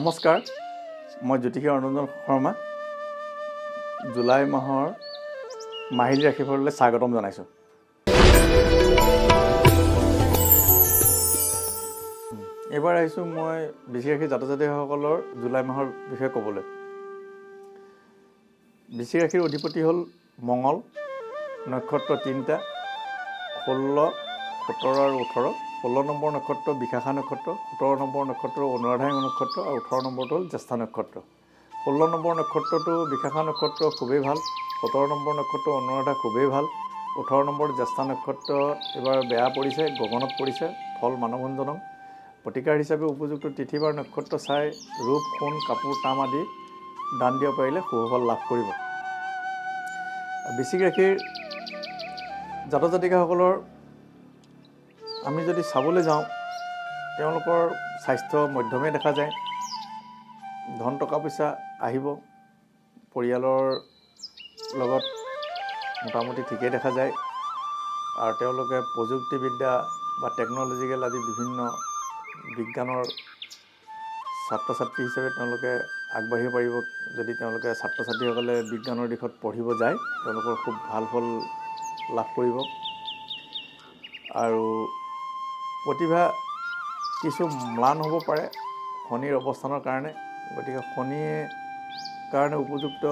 নমস্কাৰ, মই জ্যোতিষী অৰুণৰঞ্জন শৰ্মা জুলাই মাহৰ মাহিলী ৰাশিফললৈ স্বাগতম জনাইছোঁ। এইবাৰ আহিছোঁ মই বৃশ্চিক ৰাশিৰ জাতক জাতিকাসকলৰ জুলাই মাহৰ বিষয়ে ক'বলৈ। বৃশ্চিক ৰাশিৰ অধিপতি হ'ল মঙল, নক্ষত্ৰ 3টা 16, 17 আৰু 18। 16 নম্বৰ নক্ষত্ৰ বিশাখা নক্ষত্ৰ, 17 নম্বৰ নক্ষত্ৰ অনুৰাধা নক্ষত্ৰ আৰু 18 নম্বৰটো হ'ল জ্যেষ্ঠা নক্ষত্ৰ। 16 নম্বৰ নক্ষত্ৰটো বিশাখা নক্ষত্ৰ খুবেই ভাল, 17 নম্বৰ নক্ষত্ৰ অনুৰাধা খুবেই ভাল, 18 নম্বৰ জ্যেষ্ঠা নক্ষত্ৰ এবাৰ বেয়া পৰিছে, গগনত পৰিছে, ফল মানৱঞ্জনক। প্ৰতিকাৰ হিচাপে উপযুক্ত তিথি বাৰ নক্ষত্ৰ চাই ৰূপ, সোণ, কাপোৰ, তাম আদি দান দিব পাৰিলে শুভফল লাভ কৰিব। বৃশ্চিক ৰাশিৰ জাতক জাতিকাসকলৰ আমি যদি চাবলৈ যাওঁ, তেওঁলোকৰ স্বাস্থ্য মধ্যমে দেখা যায়। ধন টকা পইচা আহিব, পৰিয়ালৰ লগত মোটামুটি ঠিকেই দেখা যায়। আৰু তেওঁলোকে প্ৰযুক্তিবিদ্যা বা টেকন'লজিকেল আদি বিভিন্ন বিজ্ঞানৰ ছাত্ৰ ছাত্ৰী হিচাপে তেওঁলোকে আগবাঢ়িব পাৰিব। যদি তেওঁলোকে ছাত্ৰ ছাত্ৰীসকলে বিজ্ঞানৰ দিশত পঢ়িব যায়, তেওঁলোকৰ খুব ভাল ফল লাভ কৰিব। আৰু প্ৰতিভা কিছু ম্লান হ'ব পাৰে শনিৰ অৱস্থানৰ কাৰণে, গতিকে শনিৰ কাৰণে উপযুক্ত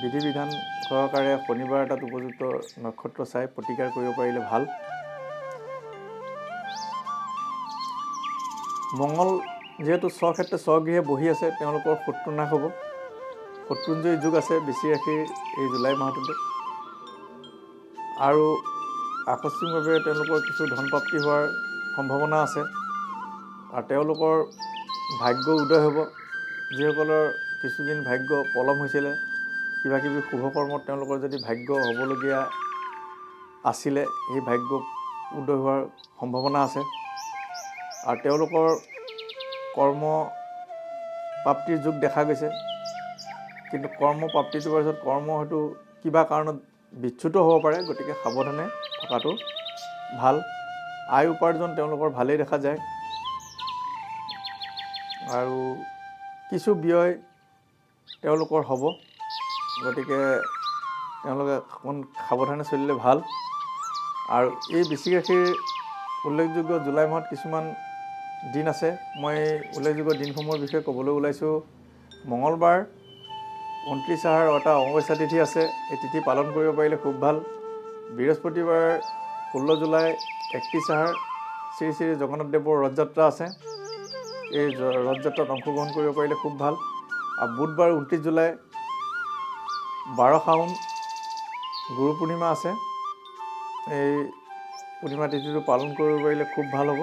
বিধি বিধান সহকাৰে শনিবাৰ এটাত উপযুক্ত নক্ষত্ৰ চাই প্ৰতিকাৰ কৰিব পাৰিলে ভাল। মঙল যিহেতু স্বক্ষেত্ৰে স্বগৃহে বহি আছে, তেওঁলোকৰ শত্ৰু নাশ হ'ব। শত্ৰুঞ্জয়ী যুগ আছে বৃশ্চিক ৰাশিৰ এই জুলাই মাহটোতে। আৰু আকস্মিকভাৱে তেওঁলোকৰ কিছু ধনপ্ৰাপ্তি হোৱাৰ সম্ভাৱনা আছে। আৰু তেওঁলোকৰ ভাগ্য উদয় হ'ব। যিসকলৰ কিছুদিন ভাগ্য পলম হৈছিলে, কিবাকিবি শুভকৰ্মত তেওঁলোকৰ যদি ভাগ্য হ'বলগীয়া আছিলে, সেই ভাগ্য উদয় হোৱাৰ সম্ভাৱনা আছে। আৰু তেওঁলোকৰ কৰ্ম প্ৰাপ্তিৰ যুগ দেখা গৈছে, কিন্তু কৰ্ম প্ৰাপ্তিটো হোৱাৰ পিছত কৰ্ম হয়তো কিবা কাৰণত বিচ্যুত হ'ব পাৰে, গতিকে সাৱধানে থকাটো ভাল। আয় উপাৰ্জন তেওঁলোকৰ ভালেই দেখা যায়। আৰু কিছু ব্যয় তেওঁলোকৰ হ'ব, গতিকে তেওঁলোকে অকণ সাৱধানে চলিলে ভাল। আৰু এই বৃশ্চিক ৰাশিৰ উল্লেখযোগ্য জুলাই মাহত কিছুমান দিন আছে। মই উল্লেখযোগ্য দিনসমূহৰ বিষয়ে ক'বলৈ ওলাইছোঁ। মঙলবাৰ 29 আহাৰ এটা অমাৱস্যা তিথি আছে, এই তিথি পালন কৰিব পাৰিলে খুব ভাল। বৃহস্পতিবাৰ 16 জুলাই 31 আহাৰ শ্ৰী শ্ৰী জগন্নাথদেৱৰ ৰথযাত্ৰা আছে, এই ৰথযাত্ৰাত অংশগ্ৰহণ কৰিব পাৰিলে খুব ভাল। আৰু বুধবাৰ 29 জুলাই 12 শাওণ গুৰু পূৰ্ণিমা আছে, এই পূৰ্ণিমা তিথিটো পালন কৰিব পাৰিলে খুব ভাল হ'ব।